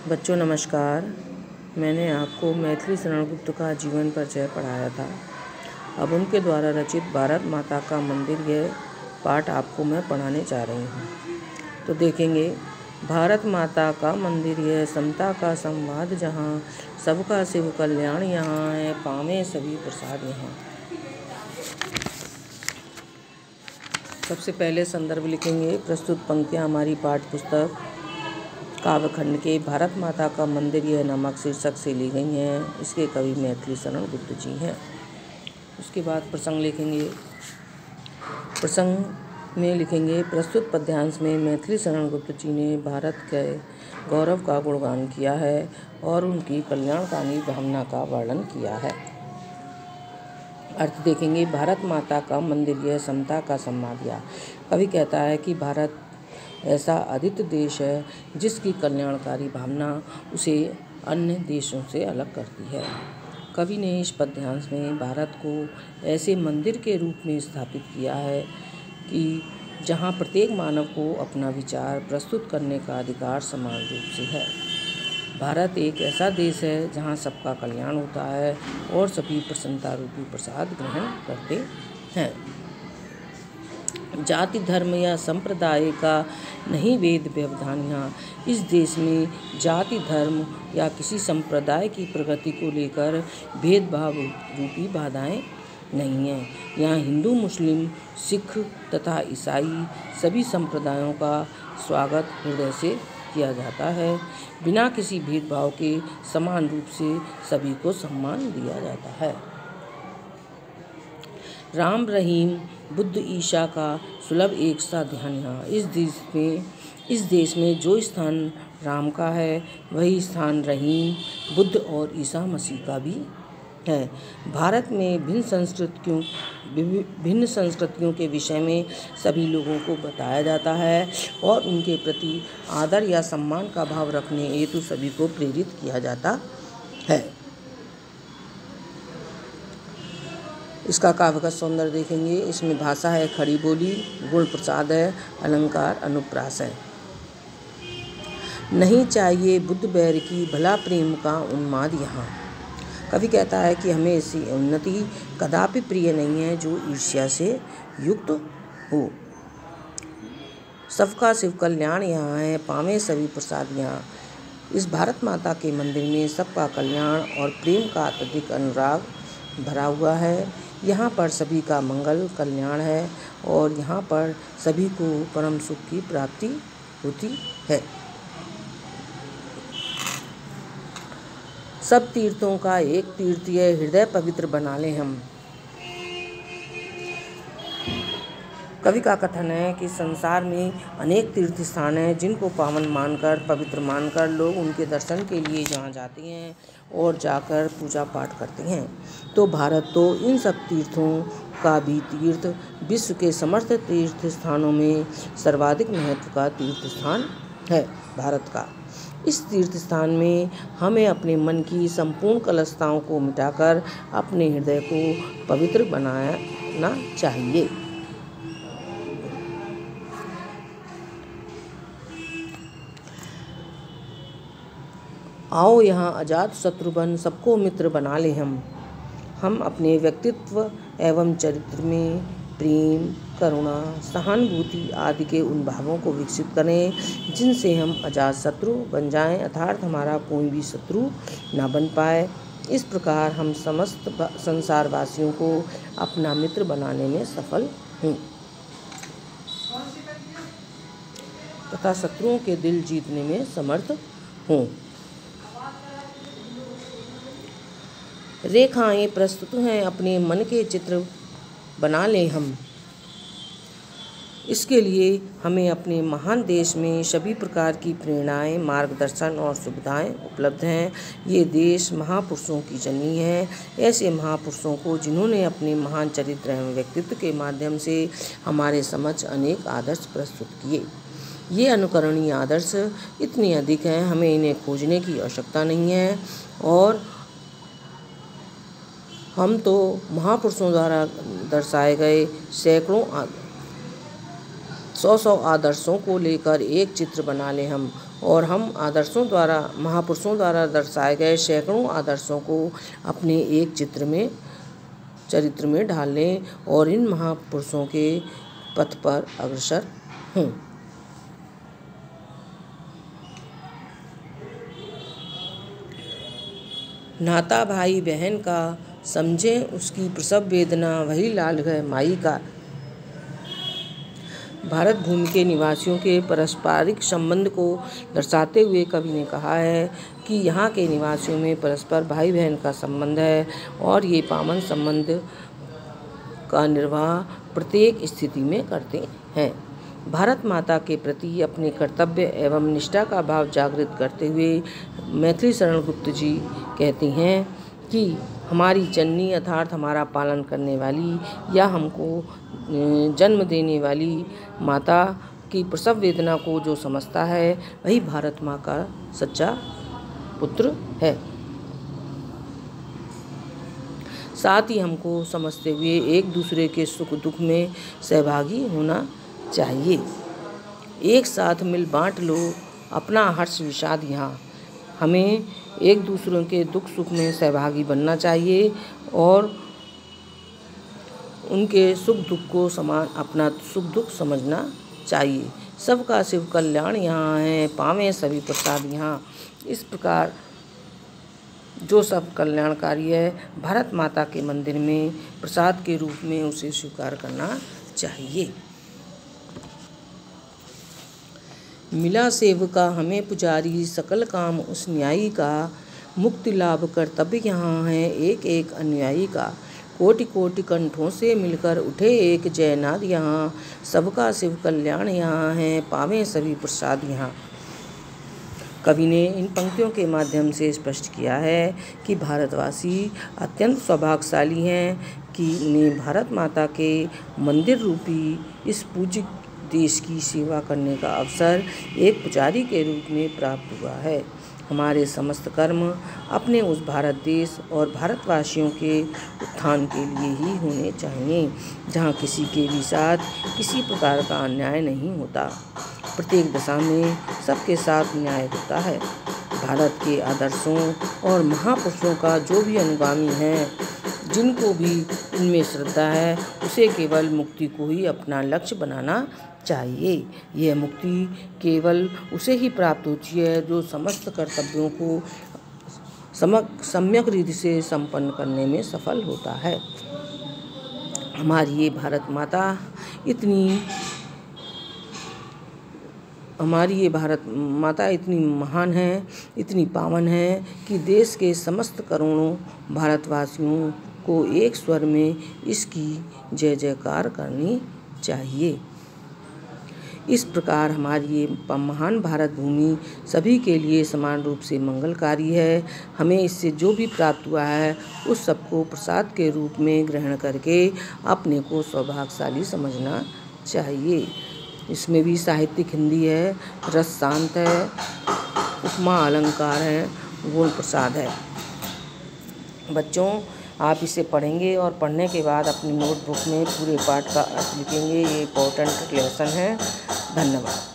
बच्चों नमस्कार। मैंने आपको मैथिली शरण गुप्त का जीवन परिचय पढ़ाया था। अब उनके द्वारा रचित भारत माता का मंदिर यह पाठ आपको मैं पढ़ाने जा रही हूँ। तो देखेंगे, भारत माता का मंदिर यह समता का संवाद जहाँ, सबका शिव कल्याण यहाँ है, पावें सभी प्रसाद यहाँ। सबसे पहले संदर्भ लिखेंगे। प्रस्तुत पंक्तियाँ हमारी पाठ्य पुस्तक काव्यखंड के भारत माता का मंदिर यह नामक शीर्षक से ली गई हैं। इसके कवि मैथिली शरण गुप्त जी हैं। उसके बाद प्रसंग लिखेंगे। प्रसंग में लिखेंगे, प्रस्तुत पद्यांश में मैथिली शरण गुप्त जी ने भारत के गौरव का गुणगान किया है और उनकी कल्याणकारी भावना का वर्णन किया है। अर्थ देखेंगे। भारत माता का मंदिर यह समता का संवाद। कवि कहता है कि भारत ऐसा अद्वितीय देश है जिसकी कल्याणकारी भावना उसे अन्य देशों से अलग करती है। कवि ने इस पद्यांश में भारत को ऐसे मंदिर के रूप में स्थापित किया है कि जहाँ प्रत्येक मानव को अपना विचार प्रस्तुत करने का अधिकार समान रूप से है। भारत एक ऐसा देश है जहाँ सबका कल्याण होता है और सभी प्रसन्नता रूपी प्रसाद ग्रहण करते हैं। जाति धर्म या संप्रदाय का नहीं वेद व्यवधान। यहाँ इस देश में जाति धर्म या किसी संप्रदाय की प्रगति को लेकर भेदभाव रूपी बाधाएं नहीं हैं। यहाँ हिंदू, मुस्लिम, सिख तथा ईसाई सभी संप्रदायों का स्वागत हृदय से किया जाता है। बिना किसी भेदभाव के समान रूप से सभी को सम्मान दिया जाता है। राम, रहीम, बुद्ध, ईसा का सुलभ एक सा ध्यान। यहाँ इस देश में जो स्थान राम का है वही स्थान रहीम, बुद्ध और ईसा मसीह का भी है। भारत में भिन्न संस्कृतियों के विषय में सभी लोगों को बताया जाता है और उनके प्रति आदर या सम्मान का भाव रखने हेतु सभी को प्रेरित किया जाता है। इसका काव्यगत सौंदर्य देखेंगे। इसमें भाषा है खड़ी बोली, गुण प्रसाद है, अलंकार अनुप्रास है। नहीं चाहिए बुद्ध बैर की, भला प्रेम का उन्माद यहाँ। कवि कहता है कि हमें ऐसी उन्नति कदापि प्रिय नहीं है जो ईर्ष्या से युक्त हो। सबका शिव कल्याण यहाँ है, पावें सभी प्रसाद यहाँ। इस भारत माता के मंदिर में सबका कल्याण और प्रेम का अत्यधिक अनुराग भरा हुआ है। यहाँ पर सभी का मंगल कल्याण है और यहाँ पर सभी को परम सुख की प्राप्ति होती है। सब तीर्थों का एक तीर्थ यह हृदय पवित्र बना ले हम। कवि का कथन है कि संसार में अनेक तीर्थ स्थान हैं जिनको पावन मानकर, पवित्र मानकर लोग उनके दर्शन के लिए जहाँ जाते हैं और जाकर पूजा पाठ करते हैं। तो भारत तो इन सब तीर्थों का भी तीर्थ, विश्व के समस्त तीर्थ स्थानों में सर्वाधिक महत्व का तीर्थ स्थान है भारत का। इस तीर्थ स्थान में हमें अपने मन की संपूर्ण कलुषताओं को मिटाकर अपने हृदय को पवित्र बनाना चाहिए। आओ यहाँ अजात शत्रुघ्न सबको मित्र बना ले हम अपने व्यक्तित्व एवं चरित्र में प्रेम, करुणा, सहानुभूति आदि के उन भावों को विकसित करें जिनसे हम अजात शत्रु बन जाएं, अर्थात हमारा कोई भी शत्रु ना बन पाए। इस प्रकार हम समस्त संसारवासियों को अपना मित्र बनाने में सफल हों तथा शत्रुओं के दिल जीतने में समर्थ हों। रेखाएं प्रस्तुत हैं, अपने मन के चित्र बना लें हम। इसके लिए हमें अपने महान देश में सभी प्रकार की प्रेरणाएं, मार्गदर्शन और सुविधाएं उपलब्ध हैं। ये देश महापुरुषों की जननी है। ऐसे महापुरुषों को जिन्होंने अपने महान चरित्र एवं व्यक्तित्व के माध्यम से हमारे समक्ष अनेक आदर्श प्रस्तुत किए। ये अनुकरणीय आदर्श इतने अधिक हैं, हमें इन्हें खोजने की आवश्यकता नहीं है और हम तो महापुरुषों द्वारा दर्शाए गए सैकड़ों 100 आदर्शों को लेकर एक चित्र बना लें हम और हम महापुरुषों द्वारा दर्शाए गए सैकड़ों आदर्शों को अपने एक चरित्र में ढाल लें और इन महापुरुषों के पथ पर अग्रसर हों। नाता भाई बहन का, समझें उसकी प्रसव वेदना, वही लाल है माई का। भारत भूमि के निवासियों के पारस्परिक संबंध को दर्शाते हुए कवि ने कहा है कि यहाँ के निवासियों में परस्पर भाई बहन का संबंध है और ये पावन संबंध का निर्वाह प्रत्येक स्थिति में करते हैं। भारत माता के प्रति अपने कर्तव्य एवं निष्ठा का भाव जागृत करते हुए मैथिली शरण गुप्त जी कहती हैं कि हमारी जननी अर्थात हमारा पालन करने वाली या हमको जन्म देने वाली माता की प्रसव वेदना को जो समझता है वही भारत माँ का सच्चा पुत्र है। साथ ही हमको समझते हुए एक दूसरे के सुख दुख में सहभागी होना चाहिए। एक साथ मिल बांट लो अपना हर्ष विषाद यहाँ। हमें एक दूसरों के दुख सुख में सहभागी बनना चाहिए और उनके सुख दुख को समान अपना सुख दुख समझना चाहिए। सबका शिव कल्याण यहाँ है, पावें सभी प्रसाद यहाँ। इस प्रकार जो सब कल्याणकारी है भारत माता के मंदिर में प्रसाद के रूप में उसे स्वीकार करना चाहिए। मिला सेवका हमें पुजारी, सकल काम उस न्यायी का। मुक्ति लाभ कर्तव्य यहाँ है एक एक अनुयायी का। कोटि कोटि कंठों से मिलकर उठे एक जयनाद यहाँ। सबका शिव कल्याण यहाँ है, पावें सभी प्रसाद यहाँ। कवि ने इन पंक्तियों के माध्यम से स्पष्ट किया है कि भारतवासी अत्यंत सौभाग्यशाली हैं कि उन्हें भारत माता के मंदिर रूपी इस पूज्य देश की सेवा करने का अवसर एक पुजारी के रूप में प्राप्त हुआ है। हमारे समस्त कर्म अपने उस भारत देश और भारतवासियों के उत्थान के लिए ही होने चाहिए जहाँ किसी के भी साथ किसी प्रकार का अन्याय नहीं होता। प्रत्येक दशा में सबके साथ न्याय होता है। भारत के आदर्शों और महापुरुषों का जो भी अनुगामी है, जिनको भी इनमें श्रद्धा है, उसे केवल मुक्ति को ही अपना लक्ष्य बनाना चाहिए। यह मुक्ति केवल उसे ही प्राप्त होती है जो समस्त कर्तव्यों को सम्यक रीति से संपन्न करने में सफल होता है। हमारी ये भारत माता इतनी महान है, इतनी पावन है कि देश के समस्त करोड़ों भारतवासियों को एक स्वर में इसकी जय जयकार करनी चाहिए। इस प्रकार हमारी ये महान भारत भूमि सभी के लिए समान रूप से मंगलकारी है। हमें इससे जो भी प्राप्त हुआ है उस सबको प्रसाद के रूप में ग्रहण करके अपने को सौभाग्यशाली समझना चाहिए। इसमें भी साहित्यिक हिंदी है, रस शांत है, उपमा अलंकार है, गुण प्रसाद है। बच्चों, आप इसे पढ़ेंगे और पढ़ने के बाद अपनी नोटबुक में पूरे पाठ का अर्थ लिखेंगे। ये इम्पोर्टेंट लेसन है। धन्यवाद।